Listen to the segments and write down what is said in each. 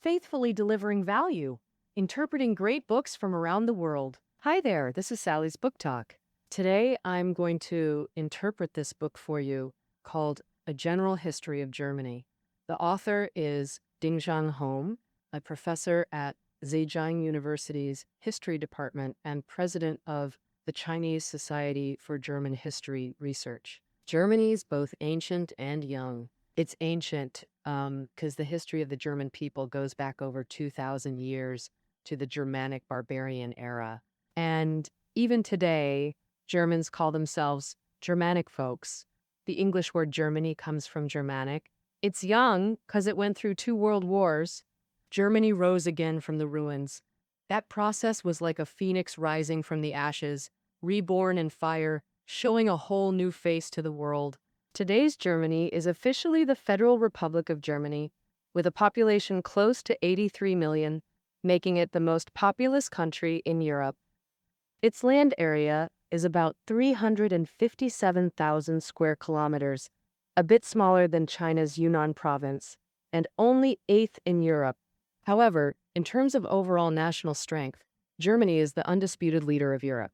faithfully delivering value, interpreting great books from around the world. Hi there, this is Sally's Book Talk. Today I'm going to interpret this book for you called A General History of Germany. The author is Dingzhang Hong, a professor at Zhejiang University's History Department and president of the Chinese Society for German History Research. Germany's both ancient and young. It's ancient because the history of the German people goes back over 2,000 years to the Germanic barbarian era. And even today, Germans call themselves Germanic folks. The English word Germany comes from Germanic. It's young because it went through 2 world wars. Germany rose again from the ruins. That process was like a phoenix rising from the ashes, reborn in fire, showing a whole new face to the world. Today's Germany is officially the Federal Republic of Germany, with a population close to 83 million, making it the most populous country in Europe. Its land area is about 357,000 square kilometers, a bit smaller than China's Yunnan province, and only 8th in Europe. However, in terms of overall national strength, Germany is the undisputed leader of Europe.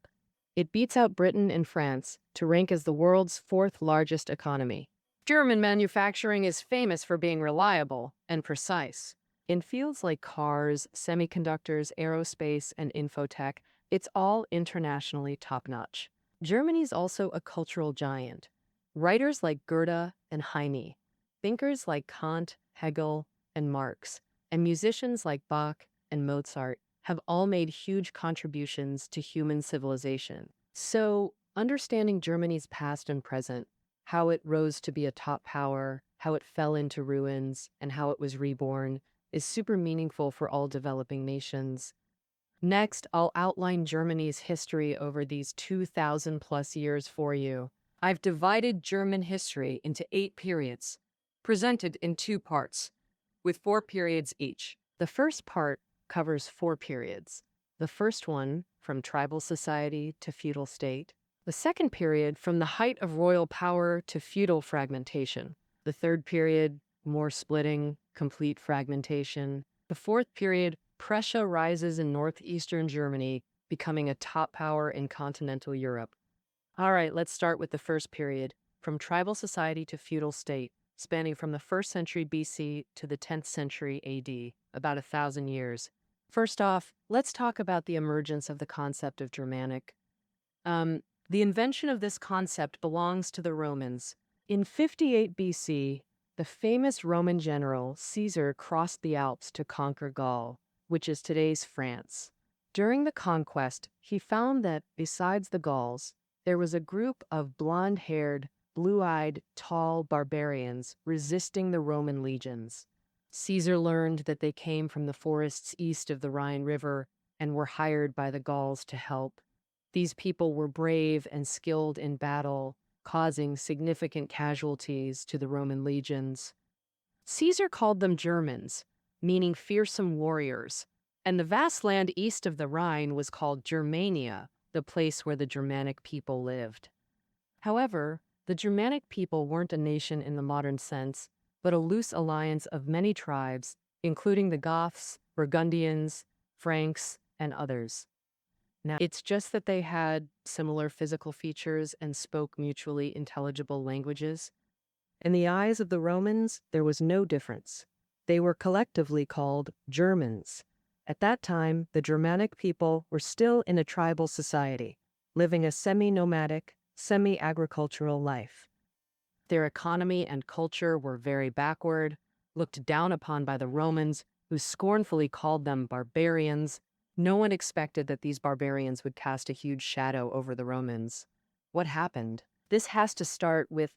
It beats out Britain and France to rank as the world's 4th largest economy. German manufacturing is famous for being reliable and precise. In fields like cars, semiconductors, aerospace, and infotech, it's all internationally top-notch. Germany's also a cultural giant. Writers like Goethe and Heine, thinkers like Kant, Hegel, and Marx, and musicians like Bach and Mozart have all made huge contributions to human civilization. So, understanding Germany's past and present, how it rose to be a top power, how it fell into ruins, and how it was reborn, is super meaningful for all developing nations. Next, I'll outline Germany's history over these 2,000 plus years for you. I've divided German history into 8 periods, presented in 2 parts, with 4 periods each. The first part covers 4 periods. The first one, from tribal society to feudal state. The second period, from the height of royal power to feudal fragmentation. The third period, more splitting, complete fragmentation. The fourth period, Prussia rises in northeastern Germany, becoming a top power in continental Europe. All right, let's start with the first period, from tribal society to feudal state, spanning from the 1st century BC to the 10th century AD, about 1,000 years. First off, let's talk about the emergence of the concept of Germanic. The invention of this concept belongs to the Romans. In 58 BC, the famous Roman general Caesar crossed the Alps to conquer Gaul, which is today's France. During the conquest, he found that, besides the Gauls, there was a group of blonde-haired, blue-eyed, tall barbarians resisting the Roman legions. Caesar learned that they came from the forests east of the Rhine River and were hired by the Gauls to help. These people were brave and skilled in battle, causing significant casualties to the Roman legions. Caesar called them Germans, meaning fearsome warriors, and the vast land east of the Rhine was called Germania, the place where the Germanic people lived. However, the Germanic people weren't a nation in the modern sense, but a loose alliance of many tribes, including the Goths, Burgundians, Franks, and others. Now, it's just that they had similar physical features and spoke mutually intelligible languages. In the eyes of the Romans, there was no difference. They were collectively called Germans. At that time, the Germanic people were still in a tribal society, living a semi-nomadic, semi-agricultural life. Their economy and culture were very backward, looked down upon by the Romans, who scornfully called them barbarians. No one expected that these barbarians would cast a huge shadow over the Romans. What happened? This has to start with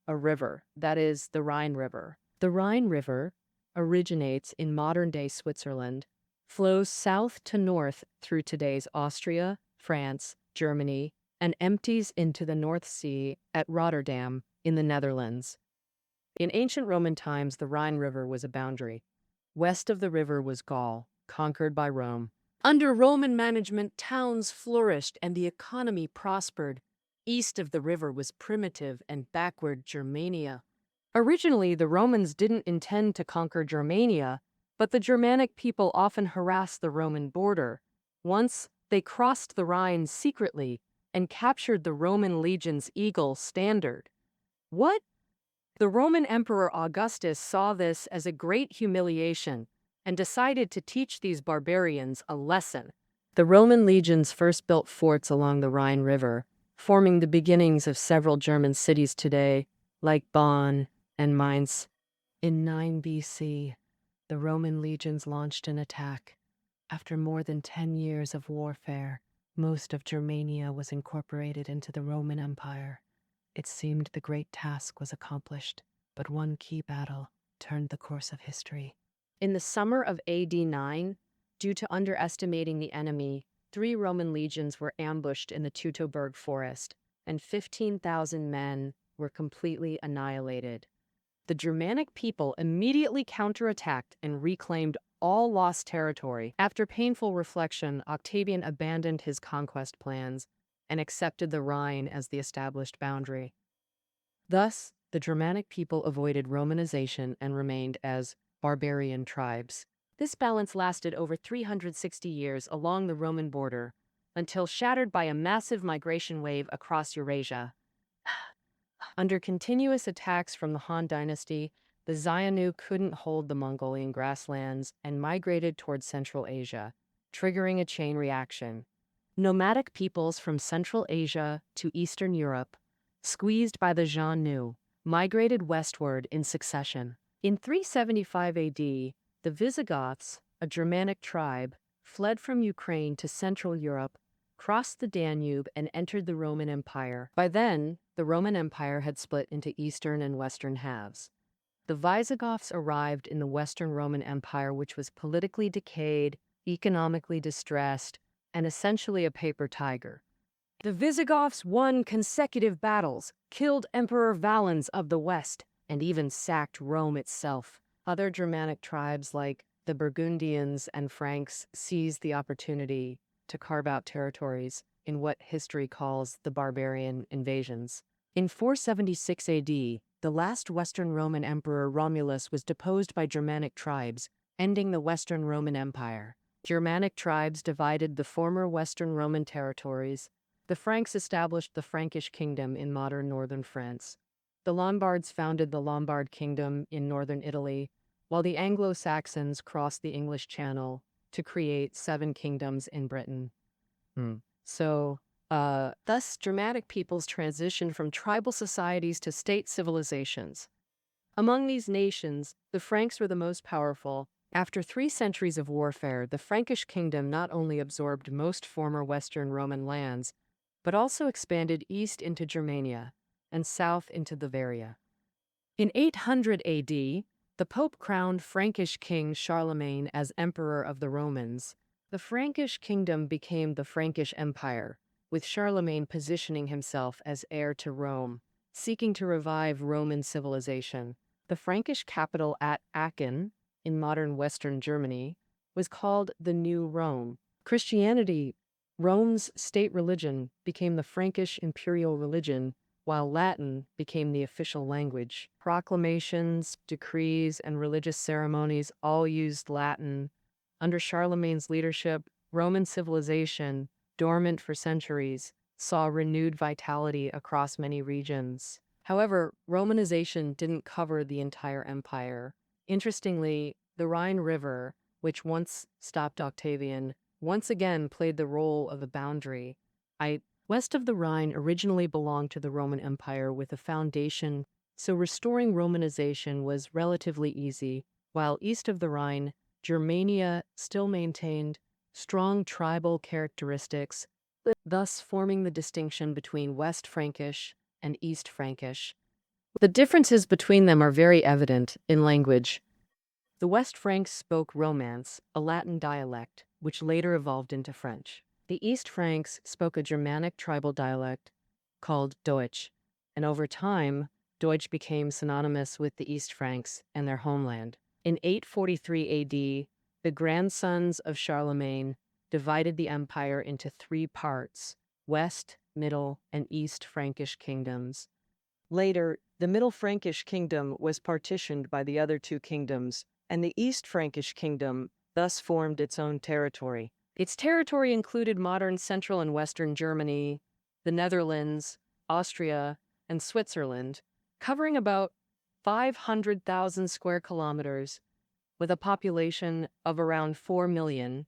a river, that is, the Rhine River. The Rhine River originates in modern-day Switzerland, flows south to north through today's Austria, France, Germany, and empties into the North Sea at Rotterdam in the Netherlands. In ancient Roman times, the Rhine River was a boundary. West of the river was Gaul, conquered by Rome. Under Roman management, towns flourished and the economy prospered. East of the river was primitive and backward Germania. Originally, the Romans didn't intend to conquer Germania, But the Germanic people often harassed the Roman border. Once, they crossed the Rhine secretly and captured the Roman legion's eagle standard. What? The Roman Emperor Augustus saw this as a great humiliation and decided to teach these barbarians a lesson. The Roman legions first built forts along the Rhine River, forming the beginnings of several German cities today, like Bonn and Mainz. In 9 BC, the Roman legions launched an attack. After more than 10 years of warfare, most of Germania was incorporated into the Roman Empire. It seemed the great task was accomplished, but one key battle turned the course of history. In the summer of AD 9, due to underestimating the enemy, 3 Roman legions were ambushed in the Teutoburg forest, and 15,000 men were completely annihilated. The Germanic people immediately counterattacked and reclaimed all lost territory. After painful reflection, Octavian abandoned his conquest plans and accepted the Rhine as the established boundary. Thus, the Germanic people avoided Romanization and remained as barbarian tribes. This balance lasted over 360 years along the Roman border, until shattered by a massive migration wave across Eurasia. Under continuous attacks from the Han dynasty, the Xiongnu couldn't hold the Mongolian grasslands and migrated toward Central Asia, triggering a chain reaction. Nomadic peoples from Central Asia to Eastern Europe, squeezed by the Xiongnu, migrated westward in succession. In 375 AD, the Visigoths, a Germanic tribe, fled from Ukraine to Central Europe, crossed the Danube, and entered the Roman Empire. By then, the Roman Empire had split into eastern and western halves. The Visigoths arrived in the Western Roman Empire, which was politically decayed, economically distressed, and essentially a paper tiger. The Visigoths won consecutive battles, killed Emperor Valens of the West, and even sacked Rome itself. Other Germanic tribes like the Burgundians and Franks seized the opportunity to carve out territories in what history calls the barbarian invasions. In 476 AD, the last Western Roman Emperor Romulus was deposed by Germanic tribes, ending the Western Roman Empire. Germanic tribes divided the former Western Roman territories. The Franks established the Frankish kingdom in modern northern France. The Lombards founded the Lombard kingdom in northern Italy, while the Anglo-Saxons crossed the English Channel to create 7 kingdoms in Britain. Thus, Germanic peoples transitioned from tribal societies to state civilizations. Among these nations, the Franks were the most powerful. After 3 centuries of warfare, the Frankish kingdom not only absorbed most former Western Roman lands, but also expanded east into Germania and south into Bavaria. In 800 AD, the Pope crowned Frankish king Charlemagne as Emperor of the Romans. The Frankish kingdom became the Frankish Empire, with Charlemagne positioning himself as heir to Rome, seeking to revive Roman civilization. The Frankish capital at Aachen, in modern Western Germany, was called the New Rome. Christianity, Rome's state religion, became the Frankish imperial religion, while Latin became the official language. Proclamations, decrees, and religious ceremonies all used Latin. Under Charlemagne's leadership, Roman civilization, dormant for centuries, saw renewed vitality across many regions. However, Romanization didn't cover the entire empire. Interestingly, the Rhine River, which once stopped Octavian, once again played the role of a boundary. West of the Rhine originally belonged to the Roman Empire with a foundation, so restoring Romanization was relatively easy, while east of the Rhine, Germania still maintained strong tribal characteristics, thus forming the distinction between West Frankish and East Frankish. The differences between them are very evident in language. The West Franks spoke Romance, a Latin dialect, which later evolved into French. The East Franks spoke a Germanic tribal dialect called Deutsch, and over time, Deutsch became synonymous with the East Franks and their homeland. In 843 AD, the grandsons of Charlemagne divided the empire into 3 parts: West, Middle, and East Frankish kingdoms. Later, the Middle Frankish kingdom was partitioned by the other 2 kingdoms, and the East Frankish kingdom thus formed its own territory. Its territory included modern central and western Germany, the Netherlands, Austria, and Switzerland, covering about 500,000 square kilometers, with a population of around 4 million.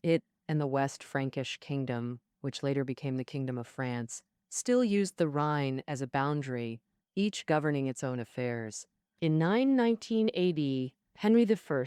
It and the West Frankish kingdom, which later became the Kingdom of France, still used the Rhine as a boundary, each governing its own affairs. In 919 AD, Henry I,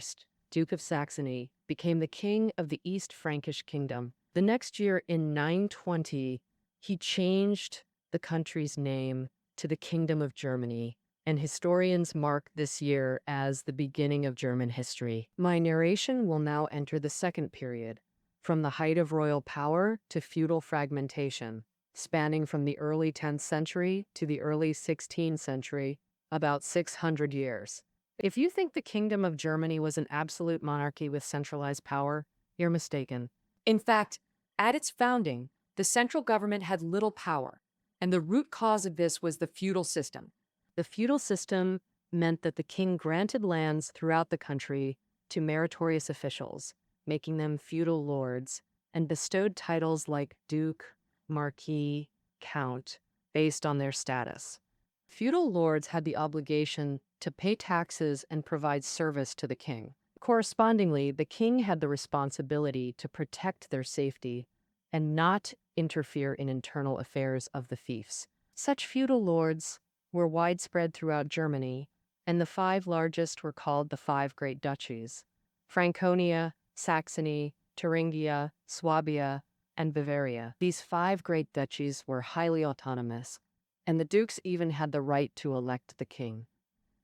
Duke of Saxony, became the king of the East Frankish kingdom. The next year, in 920, he changed the country's name to the Kingdom of Germany, and historians mark this year as the beginning of German history. My narration will now enter the second period, from the height of royal power to feudal fragmentation, spanning from the early 10th century to the early 16th century, about 600 years. If you think the Kingdom of Germany was an absolute monarchy with centralized power, you're mistaken. In fact, at its founding, the central government had little power, and the root cause of this was the feudal system. The feudal system meant that the king granted lands throughout the country to meritorious officials, making them feudal lords, and bestowed titles like duke, marquis, count, based on their status. Feudal lords had the obligation to pay taxes and provide service to the king. Correspondingly, the king had the responsibility to protect their safety and not interfere in internal affairs of the fiefs. Such feudal lords were widespread throughout Germany, and the 5 largest were called the 5 great duchies: Franconia, Saxony, Thuringia, Swabia, and Bavaria. These 5 great duchies were highly autonomous, and the dukes even had the right to elect the king.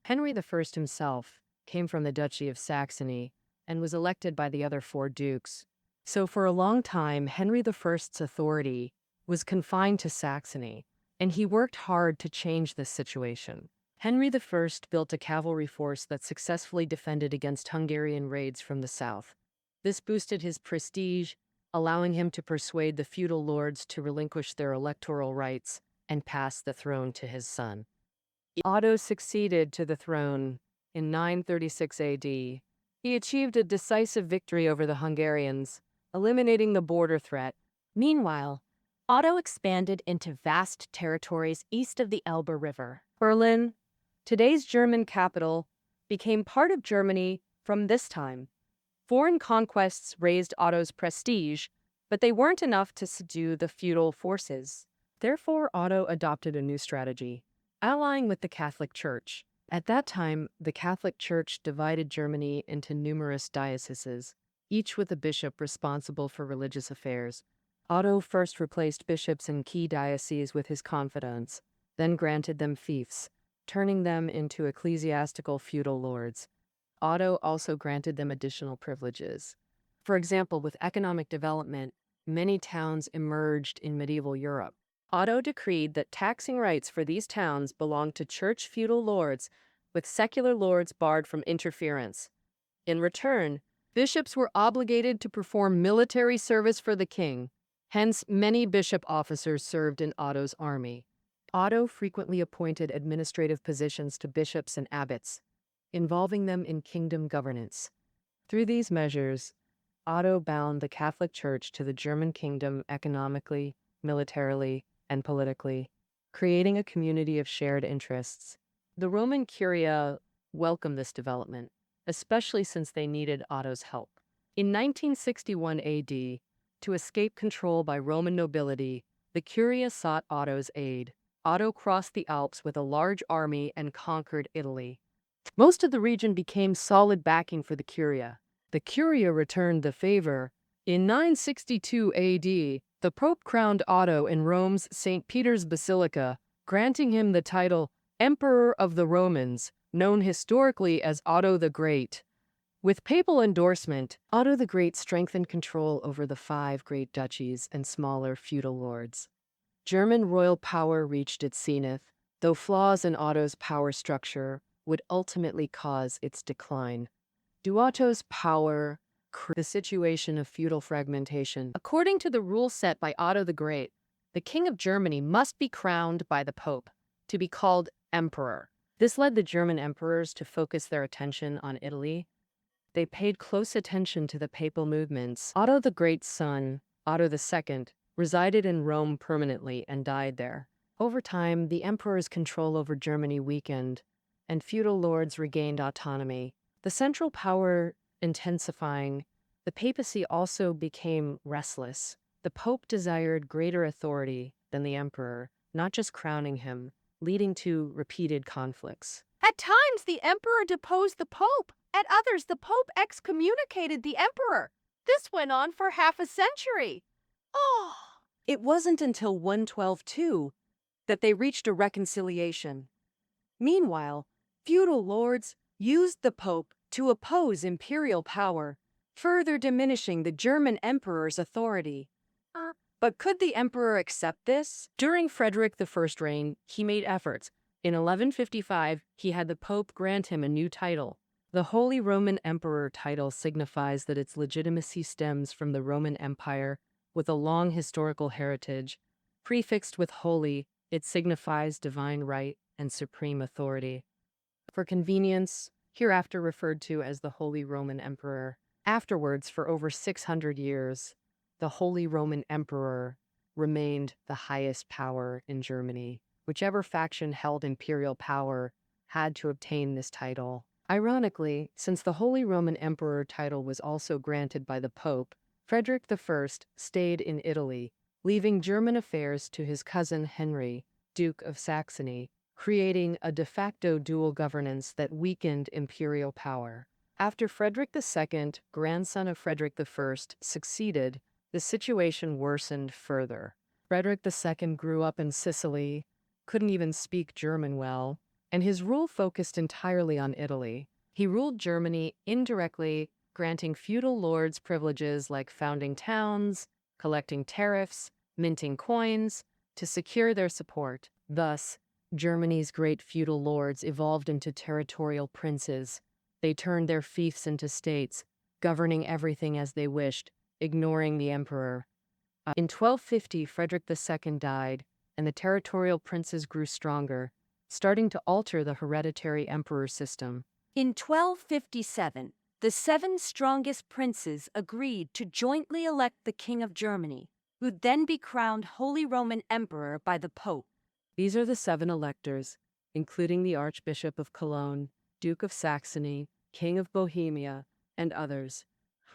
Henry I himself came from the Duchy of Saxony and was elected by the other 4 dukes. So for a long time, Henry I's authority was confined to Saxony, and he worked hard to change this situation. Henry I built a cavalry force that successfully defended against Hungarian raids from the south. This boosted his prestige, allowing him to persuade the feudal lords to relinquish their electoral rights and pass the throne to his son. Otto succeeded to the throne in 936 AD. He achieved a decisive victory over the Hungarians, eliminating the border threat. Meanwhile, Otto expanded into vast territories east of the Elbe River. Berlin, today's German capital, became part of Germany from this time. Foreign conquests raised Otto's prestige, but they weren't enough to subdue the feudal forces. Therefore, Otto adopted a new strategy, allying with the Catholic Church. At that time, the Catholic Church divided Germany into numerous dioceses, each with a bishop responsible for religious affairs. Otto first replaced bishops in key dioceses with his confidants, then granted them fiefs, turning them into ecclesiastical feudal lords. Otto also granted them additional privileges. For example, with economic development, many towns emerged in medieval Europe. Otto decreed that taxing rights for these towns belonged to church feudal lords, with secular lords barred from interference. In return, bishops were obligated to perform military service for the king. Hence, many bishop officers served in Otto's army. Otto frequently appointed administrative positions to bishops and abbots, involving them in kingdom governance. Through these measures, Otto bound the Catholic Church to the German kingdom economically, militarily, and politically, creating a community of shared interests. The Roman Curia welcomed this development, especially since they needed Otto's help. In 1961 AD, to escape control by Roman nobility, the Curia sought Otto's aid. Otto crossed the Alps with a large army and conquered Italy. Most of the region became solid backing for the Curia. The Curia returned the favor. In 962 AD, the Pope crowned Otto in Rome's St. Peter's Basilica, granting him the title Emperor of the Romans, known historically as Otto the Great. With papal endorsement, Otto the Great strengthened control over the 5 great duchies and smaller feudal lords. German royal power reached its zenith, though flaws in Otto's power structure would ultimately cause its decline. Otto's power the situation of feudal fragmentation. According to the rule set by Otto the Great, the King of Germany must be crowned by the Pope to be called emperor. This led the German emperors to focus their attention on Italy. They paid close attention to the papal movements. Otto the Great's son, Otto II, resided in Rome permanently and died there. Over time, the emperor's control over Germany weakened, and feudal lords regained autonomy. The central power intensifying, the papacy also became restless. The pope desired greater authority than the emperor, not just crowning him, leading to repeated conflicts. At times, the emperor deposed the pope. At others, the pope excommunicated the emperor. This went on for half a century. Oh! It wasn't until 112 that they reached a reconciliation. Meanwhile, feudal lords used the pope to oppose imperial power, further diminishing the German emperor's authority. But could the emperor accept this? During Frederick I's reign, he made efforts. In 1155, he had the pope grant him a new title. The Holy Roman Emperor title signifies that its legitimacy stems from the Roman Empire, with a long historical heritage. Prefixed with holy, it signifies divine right and supreme authority. For convenience, hereafter referred to as the Holy Roman Emperor. Afterwards, for over 600 years, the Holy Roman Emperor remained the highest power in Germany. Whichever faction held imperial power had to obtain this title. Ironically, since the Holy Roman Emperor title was also granted by the Pope, Frederick I stayed in Italy, leaving German affairs to his cousin Henry, Duke of Saxony, creating a de facto dual governance that weakened imperial power. After Frederick II, grandson of Frederick I, succeeded, the situation worsened further. Frederick II grew up in Sicily, couldn't even speak German well, and his rule focused entirely on Italy. He ruled Germany indirectly, granting feudal lords privileges like founding towns, collecting tariffs, minting coins, to secure their support. Thus, Germany's great feudal lords evolved into territorial princes. They turned their fiefs into states, governing everything as they wished, ignoring the emperor. In 1250, Frederick II died, and the territorial princes grew stronger, starting to alter the hereditary emperor system. In 1257, the 7 strongest princes agreed to jointly elect the King of Germany, who'd then be crowned Holy Roman Emperor by the Pope. These are the 7 electors, including the Archbishop of Cologne, Duke of Saxony, King of Bohemia, and others.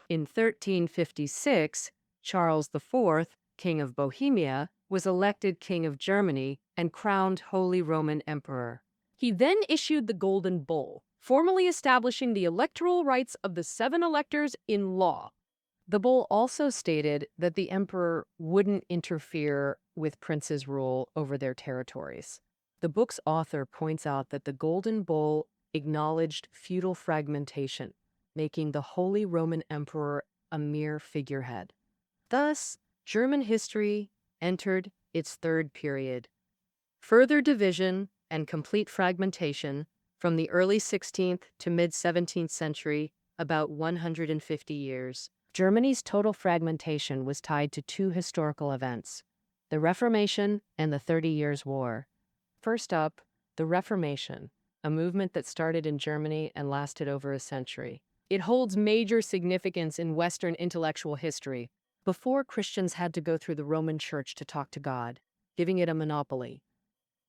In 1356, Charles IV, King of Bohemia, was elected King of Germany and crowned Holy Roman Emperor. He then issued the Golden Bull, formally establishing the electoral rights of the 7 electors in law. The bull also stated that the emperor wouldn't interfere with princes' rule over their territories. The book's author points out that the Golden Bull acknowledged feudal fragmentation, making the Holy Roman Emperor a mere figurehead. Thus, German history entered its 3rd period. Further division and complete fragmentation from the early 16th to mid-17th century, about 150 years. Germany's total fragmentation was tied to 2 historical events, the Reformation and the 30 Years' War. First up, the Reformation, a movement that started in Germany and lasted over a century. It holds major significance in Western intellectual history. Before, Christians had to go through the Roman Church to talk to God, giving it a monopoly.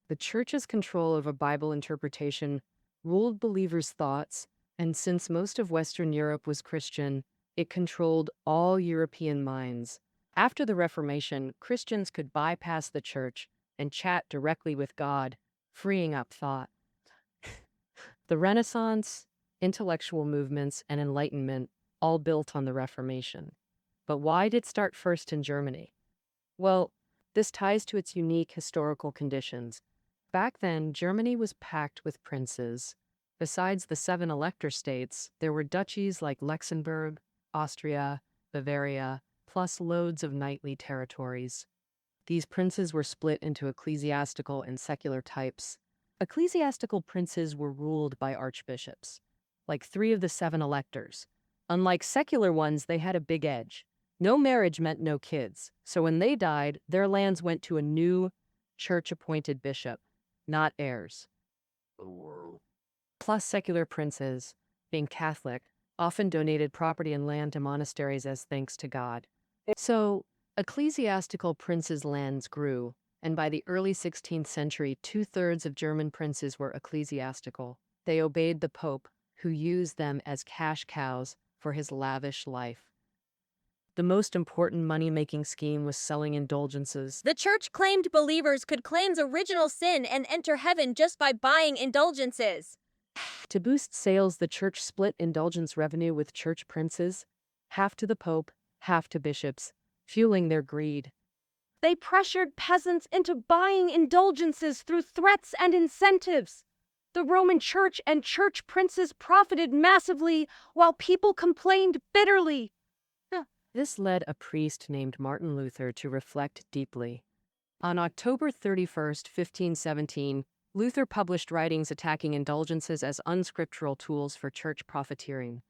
The Church's control over Bible interpretation ruled believers' thoughts, and since most of Western Europe was Christian, it controlled all European minds. After the Reformation, Christians could bypass the Church and chat directly with God, freeing up thought. The Renaissance, intellectual movements, and Enlightenment all built on the Reformation. But why did it start first in Germany? Well, this ties to its unique historical conditions. Back then, Germany was packed with princes. Besides the 7 elector states, there were duchies like Luxembourg, Austria, Bavaria, plus loads of knightly territories. These princes were split into ecclesiastical and secular types. Ecclesiastical princes were ruled by archbishops, like 3 of the 7 electors. Unlike secular ones, they had a big edge. No marriage meant no kids, so when they died, their lands went to a new church-appointed bishop, not heirs. Plus secular princes, being Catholic, often donated property and land to monasteries as thanks to God. So, ecclesiastical princes' lands grew, and by the early 16th century, two-thirds of German princes were ecclesiastical. They obeyed the Pope, who used them as cash cows for his lavish life. The most important money-making scheme was selling indulgences. The church claimed believers could cleanse original sin and enter heaven just by buying indulgences. To boost sales, the church split indulgence revenue with church princes, half to the Pope, half to bishops, fueling their greed. They pressured peasants into buying indulgences through threats and incentives. The Roman Church and church princes profited massively while people complained bitterly. This led a priest named Martin Luther to reflect deeply. On October 31st, 1517, Luther published writings attacking indulgences as unscriptural tools for church profiteering.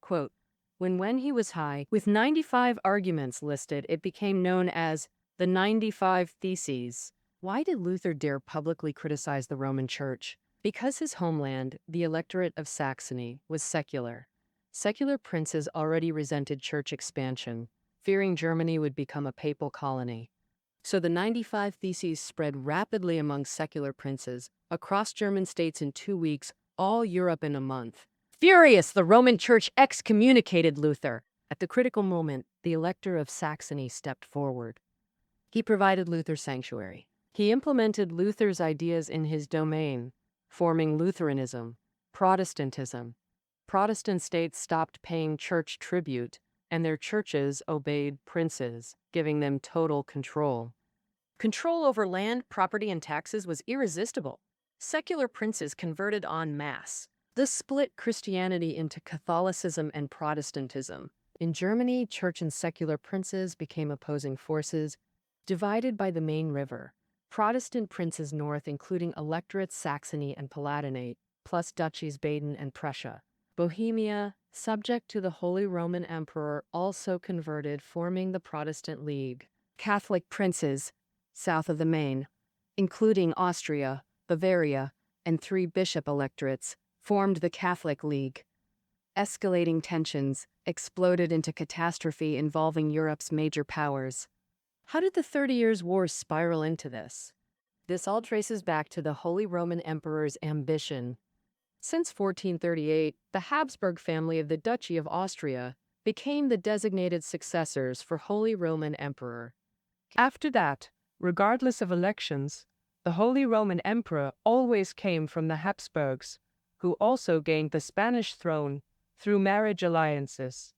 Quote, when he was high, with 95 arguments listed, it became known as the 95 Theses. Why did Luther dare publicly criticize the Roman Church? Because his homeland, the electorate of Saxony, was secular. Secular princes already resented church expansion, fearing Germany would become a papal colony. So the 95 Theses spread rapidly among secular princes, across German states in 2 weeks, all Europe in a month. Furious, the Roman Church excommunicated Luther. At the critical moment, the Elector of Saxony stepped forward. He provided Luther sanctuary. He implemented Luther's ideas in his domain, forming Lutheranism, Protestantism. Protestant states stopped paying church tribute, and their churches obeyed princes, giving them total control. Control over land, property, and taxes was irresistible. Secular princes converted en masse. This split Christianity into Catholicism and Protestantism. In Germany, church and secular princes became opposing forces, divided by the Main River. Protestant princes north, including electorates Saxony and Palatinate, plus duchies Baden and Prussia. Bohemia, subject to the Holy Roman Emperor, also converted, forming the Protestant League. Catholic princes, south of the Main, including Austria, Bavaria, and 3 bishop electorates, formed the Catholic League. Escalating tensions exploded into catastrophe involving Europe's major powers. How did the 30 Years' War spiral into this? This all traces back to the Holy Roman Emperor's ambition. Since 1438, the Habsburg family of the Duchy of Austria became the designated successors for Holy Roman Emperor. After that, regardless of elections, the Holy Roman Emperor always came from the Habsburgs, who also gained the Spanish throne through marriage alliances.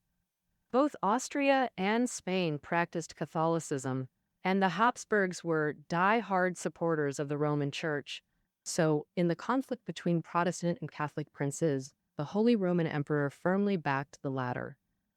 Both Austria and Spain practiced Catholicism, and the Habsburgs were die-hard supporters of the Roman Church. So, in the conflict between Protestant and Catholic princes, the Holy Roman Emperor firmly backed the latter.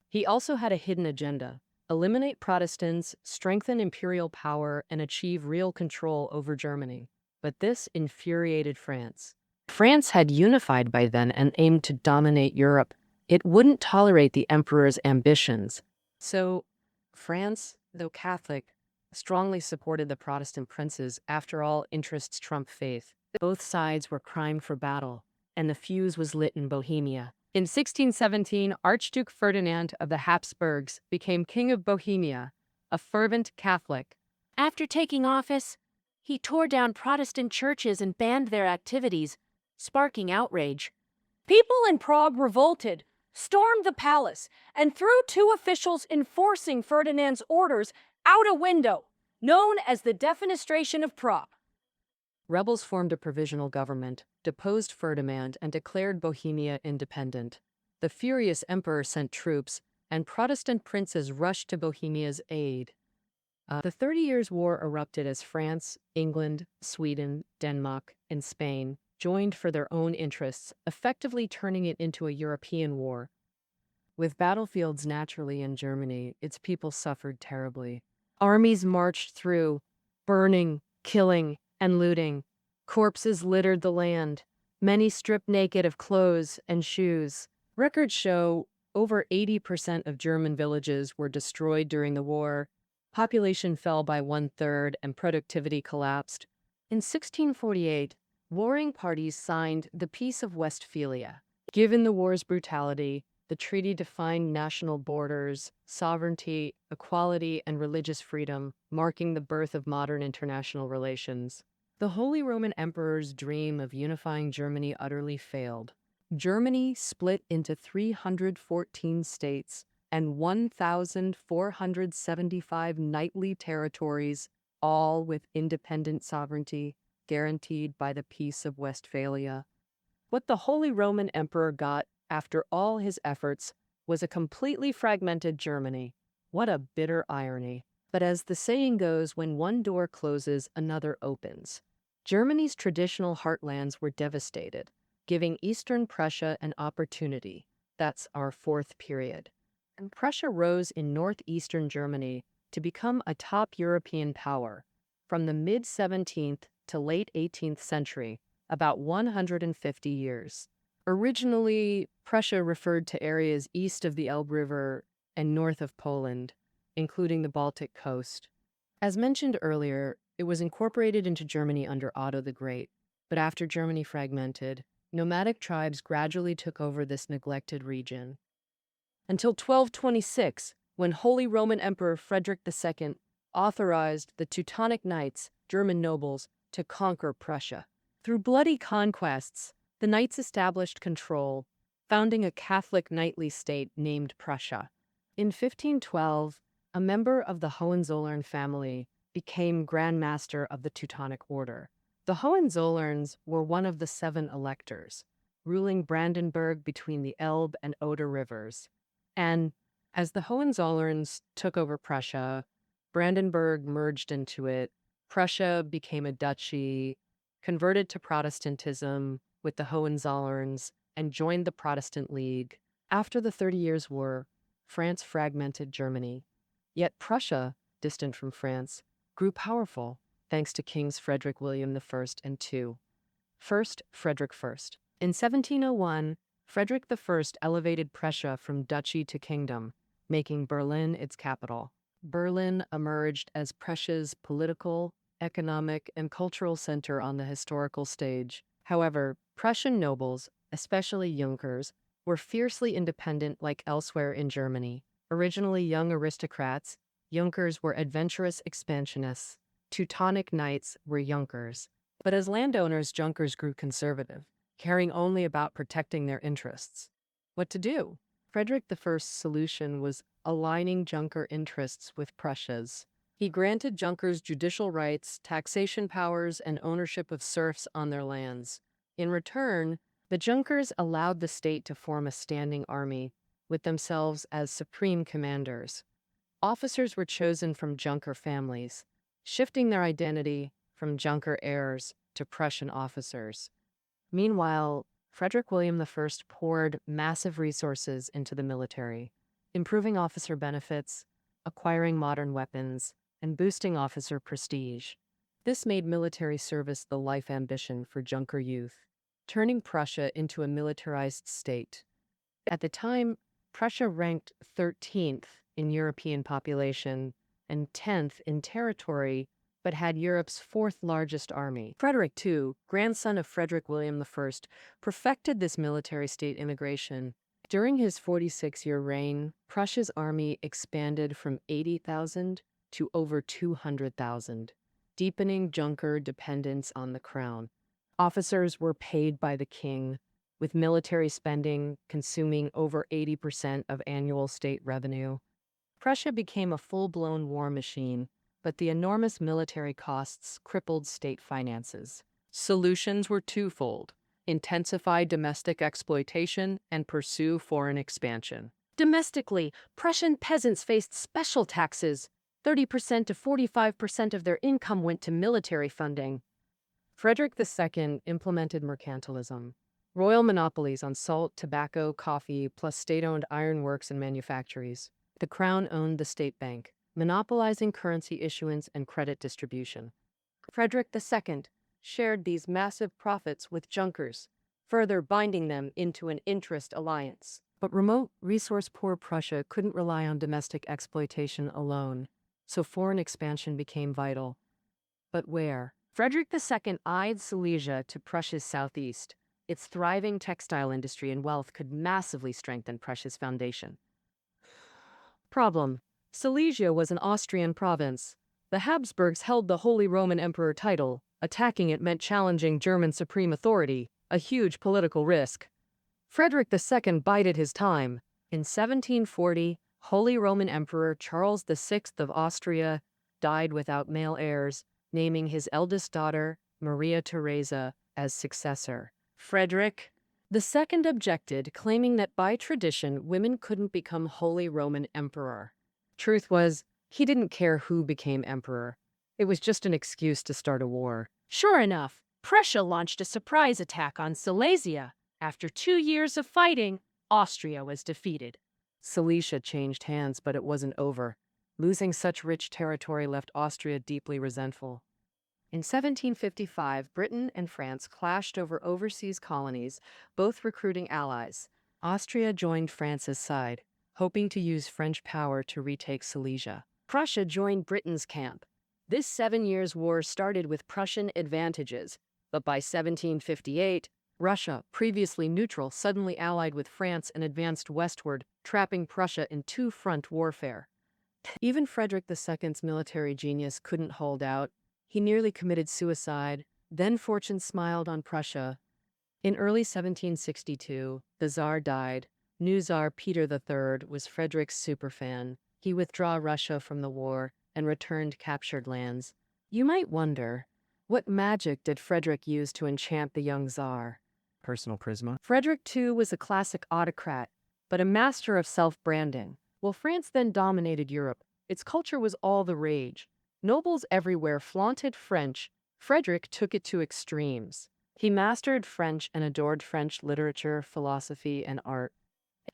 He also had a hidden agenda: eliminate Protestants, strengthen imperial power, and achieve real control over Germany. But this infuriated France. France had unified by then and aimed to dominate Europe. It wouldn't tolerate the emperor's ambitions. So, France, though Catholic, strongly supported the Protestant princes. After all, interests trump faith. Both sides were primed for battle, and the fuse was lit in Bohemia. In 1617, Archduke Ferdinand of the Habsburgs became King of Bohemia, a fervent Catholic. After taking office, he tore down Protestant churches and banned their activities, sparking outrage. People in Prague revolted, stormed the palace, and threw 2 officials enforcing Ferdinand's orders out a window, known as the Defenestration of Prague. Rebels formed a provisional government, deposed Ferdinand, and declared Bohemia independent. The furious emperor sent troops, and Protestant princes rushed to Bohemia's aid. The 30 Years' War erupted as France, England, Sweden, Denmark, and Spain joined for their own interests, effectively turning it into a European war. With battlefields naturally in Germany, its people suffered terribly. Armies marched through, burning, killing, and looting. Corpses littered the land, many stripped naked of clothes and shoes. Records show over 80% of German villages were destroyed during the war. Population fell by 1/3 and productivity collapsed. In 1648, warring parties signed the Peace of Westphalia. Given the war's brutality, the treaty defined national borders, sovereignty, equality, and religious freedom, marking the birth of modern international relations. The Holy Roman Emperor's dream of unifying Germany utterly failed. Germany split into 314 states and 1,475 knightly territories, all with independent sovereignty guaranteed by the Peace of Westphalia. What the Holy Roman Emperor got after all his efforts was a completely fragmented Germany. What a bitter irony. But as the saying goes, when one door closes, another opens. Germany's traditional heartlands were devastated, giving Eastern Prussia an opportunity. That's our fourth period. And Prussia rose in northeastern Germany to become a top European power. From the mid-17th to late 18th century, about 150 years. Originally, Prussia referred to areas east of the Elbe River and north of Poland, including the Baltic coast. As mentioned earlier, it was incorporated into Germany under Otto the Great, but after Germany fragmented, nomadic tribes gradually took over this neglected region. Until 1226, when Holy Roman Emperor Frederick II authorized the Teutonic Knights, German nobles, to conquer Prussia. Through bloody conquests, the knights established control, founding a Catholic knightly state named Prussia. In 1512, a member of the Hohenzollern family became Grand Master of the Teutonic Order. The Hohenzollerns were one of the 7 electors, ruling Brandenburg between the Elbe and Oder rivers. And as the Hohenzollerns took over Prussia, Brandenburg merged into it. Prussia became a duchy, converted to Protestantism with the Hohenzollerns, and joined the Protestant League. After the 30 Years' War, France fragmented Germany. Yet Prussia, distant from France, grew powerful thanks to Kings Frederick William I and II. First, Frederick I. In 1701, Frederick I elevated Prussia from duchy to kingdom, making Berlin its capital. Berlin emerged as Prussia's political, economic, and cultural center on the historical stage. However, Prussian nobles, especially Junkers, were fiercely independent like elsewhere in Germany. Originally young aristocrats, Junkers were adventurous expansionists. Teutonic knights were Junkers. But as landowners, Junkers grew conservative, caring only about protecting their interests. What to do? Frederick I's solution was aligning Junker interests with Prussia's. He granted Junkers judicial rights, taxation powers, and ownership of serfs on their lands. In return, the Junkers allowed the state to form a standing army, with themselves as supreme commanders. Officers were chosen from Junker families, shifting their identity from Junker heirs to Prussian officers. Meanwhile, Frederick William I poured massive resources into the military, improving officer benefits, acquiring modern weapons, and boosting officer prestige. This made military service the life ambition for Junker youth, turning Prussia into a militarized state. At the time, Prussia ranked 13th in European population and 10th in territory, but had Europe's 4th largest army. Frederick II, grandson of Frederick William I, perfected this military state integration. During his 46-year reign, Prussia's army expanded from 80,000 to over 200,000, deepening Junker dependence on the crown. Officers were paid by the king, with military spending consuming over 80% of annual state revenue. Prussia became a full-blown war machine, but the enormous military costs crippled state finances. Solutions were twofold: intensify domestic exploitation and pursue foreign expansion. Domestically, Prussian peasants faced special taxes. 30% to 45% of their income went to military funding. Frederick II implemented mercantilism, royal monopolies on salt, tobacco, coffee, plus state-owned ironworks and manufactories. The crown owned the state bank, monopolizing currency issuance and credit distribution. Frederick II shared these massive profits with Junkers, further binding them into an interest alliance. But remote, resource-poor Prussia couldn't rely on domestic exploitation alone, so foreign expansion became vital. But where? Frederick II eyed Silesia to Prussia's southeast. Its thriving textile industry and wealth could massively strengthen Prussia's foundation. Problem: Silesia was an Austrian province. The Habsburgs held the Holy Roman Emperor title. Attacking it meant challenging German supreme authority, a huge political risk. Frederick II bided his time. In 1740, Holy Roman Emperor Charles VI of Austria died without male heirs, naming his eldest daughter, Maria Theresa, as successor. Frederick II objected, claiming that by tradition, women couldn't become Holy Roman Emperor. Truth was, he didn't care who became emperor. It was just an excuse to start a war. Sure enough, Prussia launched a surprise attack on Silesia. After 2 years of fighting, Austria was defeated. Silesia changed hands, but it wasn't over. Losing such rich territory left Austria deeply resentful. In 1755, Britain and France clashed over overseas colonies, both recruiting allies. Austria joined France's side, hoping to use French power to retake Silesia. Prussia joined Britain's camp. This 7 Years' War started with Prussian advantages, but by 1758, Russia, previously neutral, suddenly allied with France and advanced westward, trapping Prussia in two-front warfare. Even Frederick II's military genius couldn't hold out. He nearly committed suicide. Then fortune smiled on Prussia. In early 1762, the Tsar died. New Tsar Peter III was Frederick's superfan. He withdrew Russia from the war and returned captured lands. You might wonder, what magic did Frederick use to enchant the young Tsar? Personal charisma. Frederick II was a classic autocrat, but a master of self-branding. While France then dominated Europe, its culture was all the rage. Nobles everywhere flaunted French. Frederick took it to extremes. He mastered French and adored French literature, philosophy, and art.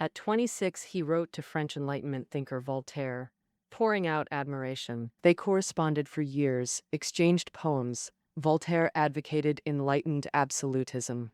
At 26, he wrote to French Enlightenment thinker Voltaire, pouring out admiration. They corresponded for years, exchanged poems. Voltaire advocated enlightened absolutism.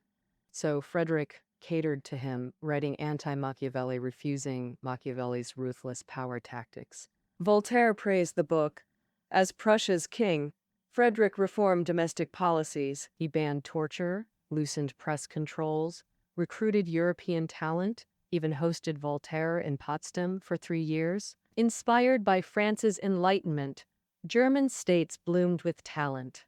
So Frederick catered to him, writing anti-Machiavelli, refusing Machiavelli's ruthless power tactics. Voltaire praised the book. As Prussia's king, Frederick reformed domestic policies. He banned torture, loosened press controls, recruited European talent, even hosted Voltaire in Potsdam for 3 years. Inspired by France's Enlightenment, German states bloomed with talent.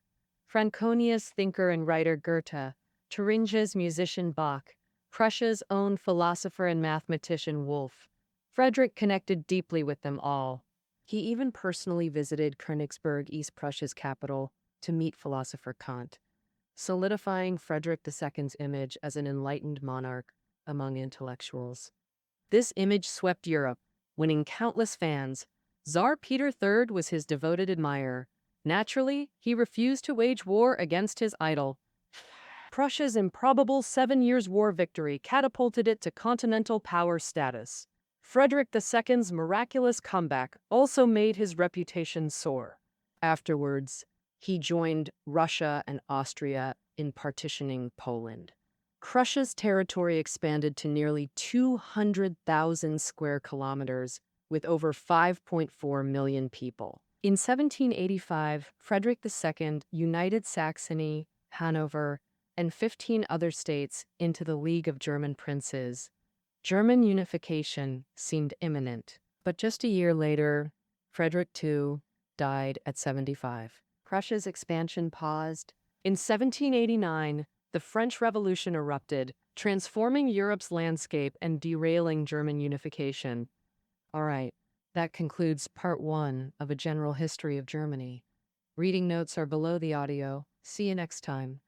Franconia's thinker and writer Goethe, Thuringia's musician Bach, Prussia's own philosopher and mathematician Wolff. Frederick connected deeply with them all. He even personally visited Königsberg, East Prussia's capital, to meet philosopher Kant, solidifying Frederick II's image as an enlightened monarch among intellectuals. This image swept Europe, winning countless fans. Tsar Peter III was his devoted admirer. Naturally, he refused to wage war against his idol. Prussia's improbable 7 Years' War victory catapulted it to continental power status. Frederick II's miraculous comeback also made his reputation soar. Afterwards, he joined Russia and Austria in partitioning Poland. Prussia's territory expanded to nearly 200,000 square kilometers, with over 5.4 million people. In 1785, Frederick II united Saxony, Hanover, and 15 other states into the League of German Princes. German unification seemed imminent, but just a year later, Frederick II died at 75. Prussia's expansion paused. In 1789, the French Revolution erupted, transforming Europe's landscape and derailing German unification. All right, that concludes part 1 of a general history of Germany. Reading notes are below the audio. See you next time.